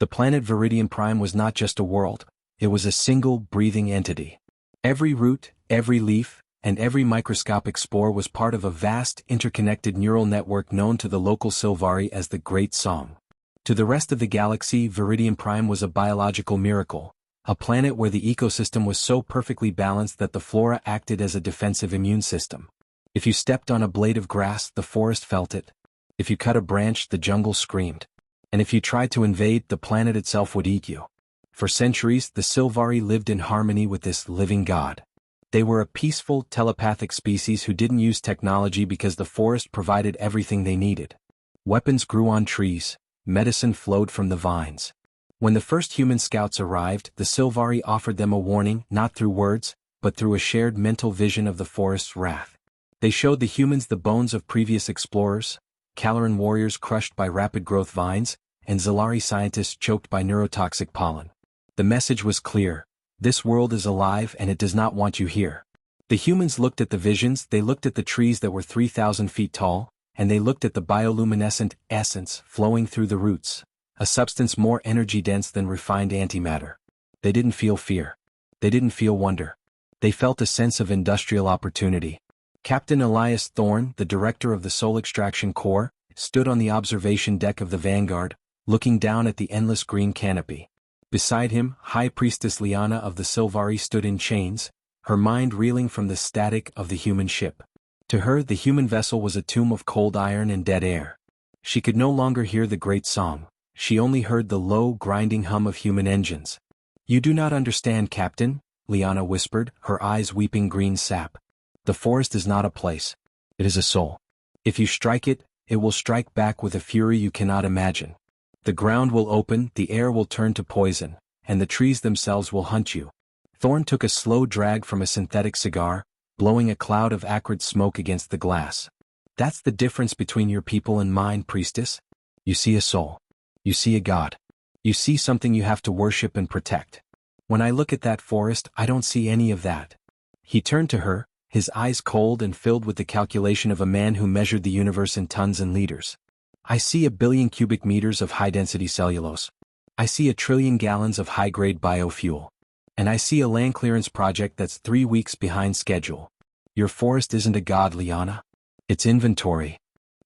The planet Viridian-Prime was not just a world, it was a single, breathing entity. Every root, every leaf, and every microscopic spore was part of a vast, interconnected neural network known to the local Sylvari as the Great Song. To the rest of the galaxy, Viridian-Prime was a biological miracle, a planet where the ecosystem was so perfectly balanced that the flora acted as a defensive immune system. If you stepped on a blade of grass, the forest felt it. If you cut a branch, the jungle screamed. And if you tried to invade, the planet itself would eat you. For centuries, the Sylvari lived in harmony with this living god. They were a peaceful, telepathic species who didn't use technology because the forest provided everything they needed. Weapons grew on trees, medicine flowed from the vines. When the first human scouts arrived, the Sylvari offered them a warning, not through words, but through a shared mental vision of the forest's wrath. They showed the humans the bones of previous explorers, Caloran warriors crushed by rapid-growth vines, and Zalari scientists choked by neurotoxic pollen. The message was clear: this world is alive and it does not want you here. The humans looked at the visions, they looked at the trees that were 3,000 feet tall, and they looked at the bioluminescent essence flowing through the roots, a substance more energy-dense than refined antimatter. They didn't feel fear. They didn't feel wonder. They felt a sense of industrial opportunity. Captain Elias Thorne, the director of the Soul Extraction Corps, stood on the observation deck of the Vanguard, looking down at the endless green canopy. Beside him, High Priestess Liana of the Sylvari stood in chains, her mind reeling from the static of the human ship. To her, the human vessel was a tomb of cold iron and dead air. She could no longer hear the great song. She only heard the low, grinding hum of human engines. "You do not understand, Captain," Liana whispered, her eyes weeping green sap. "The forest is not a place. It is a soul. If you strike it, it will strike back with a fury you cannot imagine. The ground will open, the air will turn to poison, and the trees themselves will hunt you." Thorne took a slow drag from a synthetic cigar, blowing a cloud of acrid smoke against the glass. "That's the difference between your people and mine, priestess. You see a soul. You see a god. You see something you have to worship and protect. When I look at that forest, I don't see any of that." He turned to her, his eyes cold and filled with the calculation of a man who measured the universe in tons and liters. "I see 1 billion cubic meters of high-density cellulose. I see 1 trillion gallons of high-grade biofuel. And I see a land clearance project that's 3 weeks behind schedule. Your forest isn't a god, Liana. It's inventory."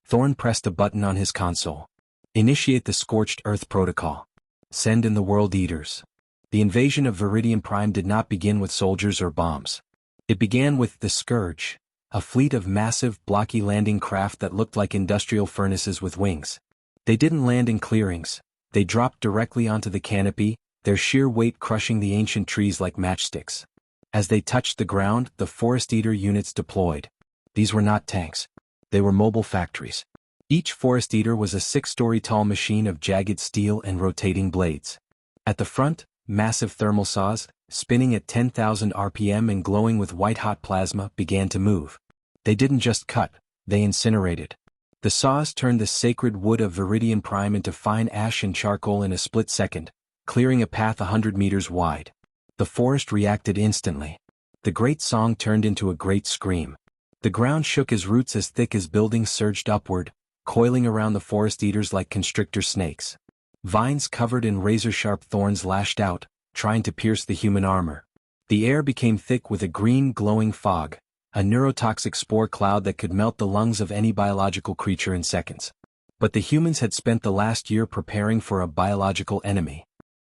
Thorne pressed a button on his console. "Initiate the Scorched Earth Protocol. Send in the World Eaters." The invasion of Viridian-Prime did not begin with soldiers or bombs. It began with the Scourge, a fleet of massive, blocky landing craft that looked like industrial furnaces with wings. They didn't land in clearings. They dropped directly onto the canopy, their sheer weight crushing the ancient trees like matchsticks. As they touched the ground, the Forest Eater units deployed. These were not tanks. They were mobile factories. Each Forest Eater was a 6-story tall machine of jagged steel and rotating blades. At the front, massive thermal saws, spinning at 10,000 RPM and glowing with white-hot plasma, began to move. They didn't just cut, they incinerated. The saws turned the sacred wood of Viridian-Prime into fine ash and charcoal in a split second, clearing a path 100 meters wide. The forest reacted instantly. The great song turned into a great scream. The ground shook as roots as thick as buildings surged upward, coiling around the Forest Eaters like constrictor snakes. Vines covered in razor-sharp thorns lashed out, trying to pierce the human armor. The air became thick with a green, glowing fog, a neurotoxic spore cloud that could melt the lungs of any biological creature in seconds. But the humans had spent the last year preparing for a biological enemy.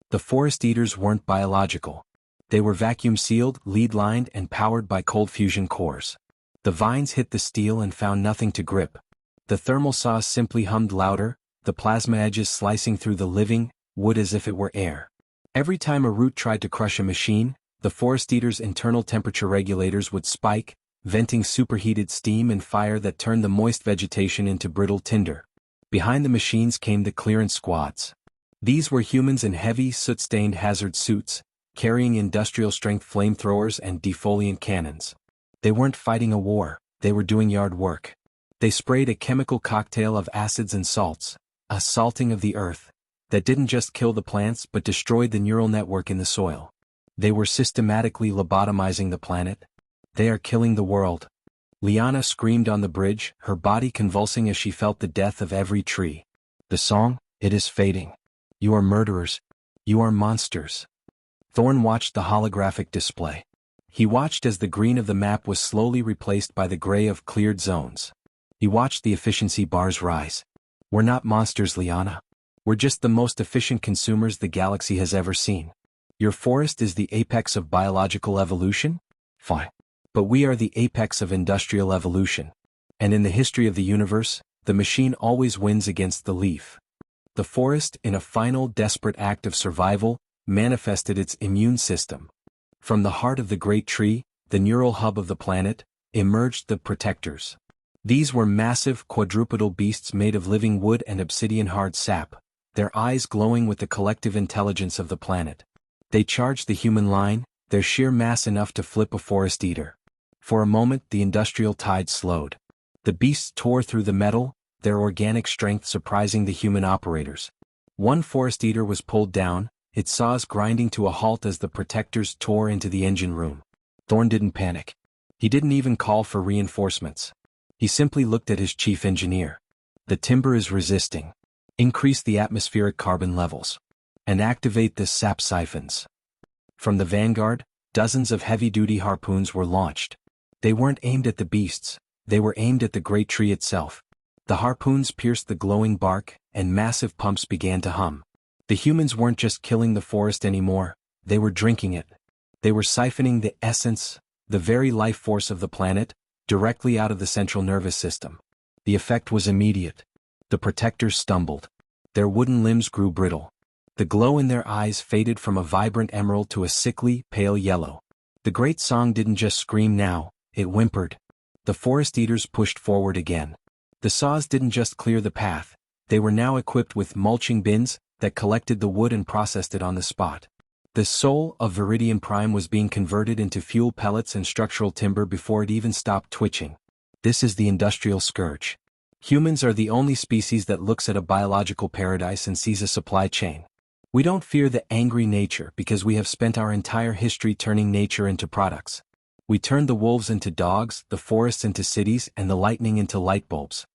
The Forest Eaters weren't biological. They were vacuum-sealed, lead-lined, and powered by cold fusion cores. The vines hit the steel and found nothing to grip. The thermal saws simply hummed louder, the plasma edges slicing through the living wood as if it were air. Every time a root tried to crush a machine, the Forest Eater's internal temperature regulators would spike, venting superheated steam and fire that turned the moist vegetation into brittle tinder. Behind the machines came the clearance squads. These were humans in heavy, soot-stained hazard suits, carrying industrial-strength flamethrowers and defoliant cannons. They weren't fighting a war, they were doing yard work. They sprayed a chemical cocktail of acids and salts, a salting of the earth, that didn't just kill the plants but destroyed the neural network in the soil. They were systematically lobotomizing the planet. "They are killing the world." Liana screamed on the bridge, her body convulsing as she felt the death of every tree. "The song, it is fading. You are murderers. You are monsters. Thorn watched the holographic display. He watched as the green of the map was slowly replaced by the gray of cleared zones. He watched the efficiency bars rise. We're not monsters, Liana. We're just the most efficient consumers the galaxy has ever seen. Your forest is the apex of biological evolution? Fine. But we are the apex of industrial evolution. And in the history of the universe, the machine always wins against the leaf. The forest, in a final desperate act of survival, manifested its immune system. From the heart of the great tree, the neural hub of the planet, emerged the protectors. These were massive quadrupedal beasts made of living wood and obsidian hard sap, their eyes glowing with the collective intelligence of the planet. They charged the human line, their sheer mass enough to flip a forest eater. For a moment the industrial tide slowed. The beasts tore through the metal, their organic strength surprising the human operators. One forest eater was pulled down, its saws grinding to a halt as the protectors tore into the engine room. Thorn didn't panic. He didn't even call for reinforcements. He simply looked at his chief engineer. The timber is resisting. Increase the atmospheric carbon levels. And activate the sap siphons. From the vanguard, dozens of heavy-duty harpoons were launched. They weren't aimed at the beasts, they were aimed at the great tree itself. The harpoons pierced the glowing bark, and massive pumps began to hum. The humans weren't just killing the forest anymore, they were drinking it. They were siphoning the essence, the very life force of the planet, directly out of the central nervous system. The effect was immediate. The protectors stumbled. Their wooden limbs grew brittle. The glow in their eyes faded from a vibrant emerald to a sickly, pale yellow. The great song didn't just scream now, it whimpered. The forest eaters pushed forward again. The saws didn't just clear the path, they were now equipped with mulching bins that collected the wood and processed it on the spot. The soul of Viridian-Prime was being converted into fuel pellets and structural timber before it even stopped twitching. This is the industrial scourge. Humans are the only species that looks at a biological paradise and sees a supply chain. We don't fear the angry nature because we have spent our entire history turning nature into products. We turned the wolves into dogs, the forests into cities, and the lightning into light bulbs.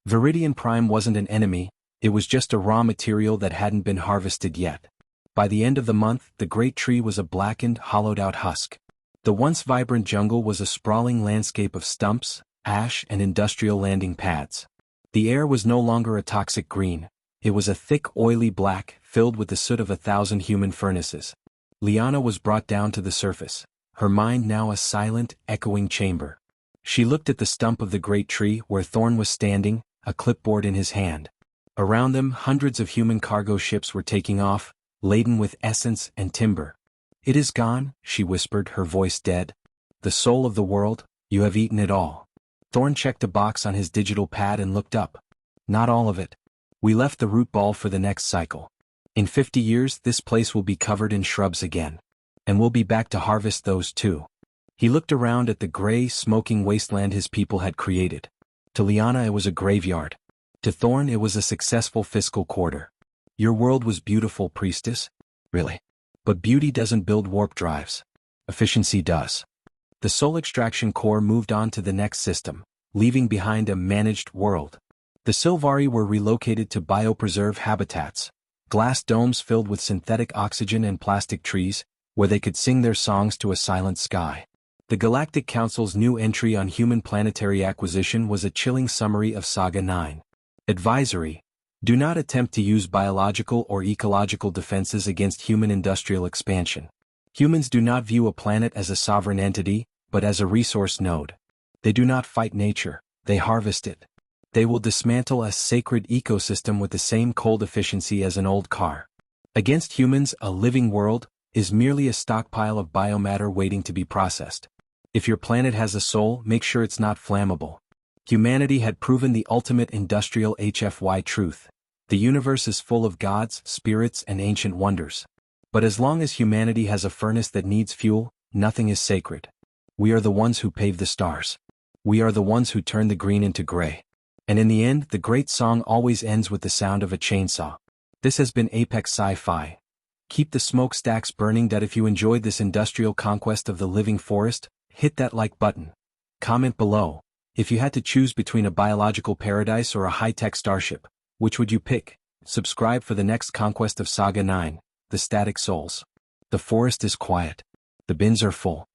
Viridian-Prime wasn't an enemy, it was just a raw material that hadn't been harvested yet. By the end of the month, the great tree was a blackened, hollowed-out husk. The once vibrant jungle was a sprawling landscape of stumps, ash, and industrial landing pads. The air was no longer a toxic green. It was a thick, oily black, filled with the soot of 1,000 human furnaces. Liana was brought down to the surface, her mind now a silent, echoing chamber. She looked at the stump of the great tree where Thorn was standing, a clipboard in his hand. Around them, hundreds of human cargo ships were taking off, laden with essence and timber. "It is gone," she whispered, her voice dead. "The soul of the world, you have eaten it all." Thorn checked a box on his digital pad and looked up. "Not all of it. We left the root ball for the next cycle. In 50 years this place will be covered in shrubs again. And we'll be back to harvest those too." He looked around at the gray, smoking wasteland his people had created. To Liana it was a graveyard. To Thorn it was a successful fiscal quarter. "Your world was beautiful, priestess." "Really? But beauty doesn't build warp drives. Efficiency does." The soul extraction core moved on to the next system, leaving behind a managed world. The Sylvari were relocated to biopreserve habitats, glass domes filled with synthetic oxygen and plastic trees, where they could sing their songs to a silent sky. The Galactic Council's new entry on human planetary acquisition was a chilling summary of Saga 9. Advisory: do not attempt to use biological or ecological defenses against human industrial expansion. Humans do not view a planet as a sovereign entity, but as a resource node. They do not fight nature, they harvest it. They will dismantle a sacred ecosystem with the same cold efficiency as an old car. Against humans, a living world is merely a stockpile of biomatter waiting to be processed. If your planet has a soul, make sure it's not flammable. Humanity had proven the ultimate industrial HFY truth. The universe is full of gods, spirits, and ancient wonders. But as long as humanity has a furnace that needs fuel, nothing is sacred. We are the ones who pave the stars. We are the ones who turn the green into gray. And in the end, the great song always ends with the sound of a chainsaw. This has been Apex Sci-Fi. Keep the smokestacks burning. If you enjoyed this industrial conquest of the living forest, hit that like button. Comment below. If you had to choose between a biological paradise or a high-tech starship, which would you pick? Subscribe for the next conquest of Saga 9, the Static Souls. The forest is quiet. The bins are full.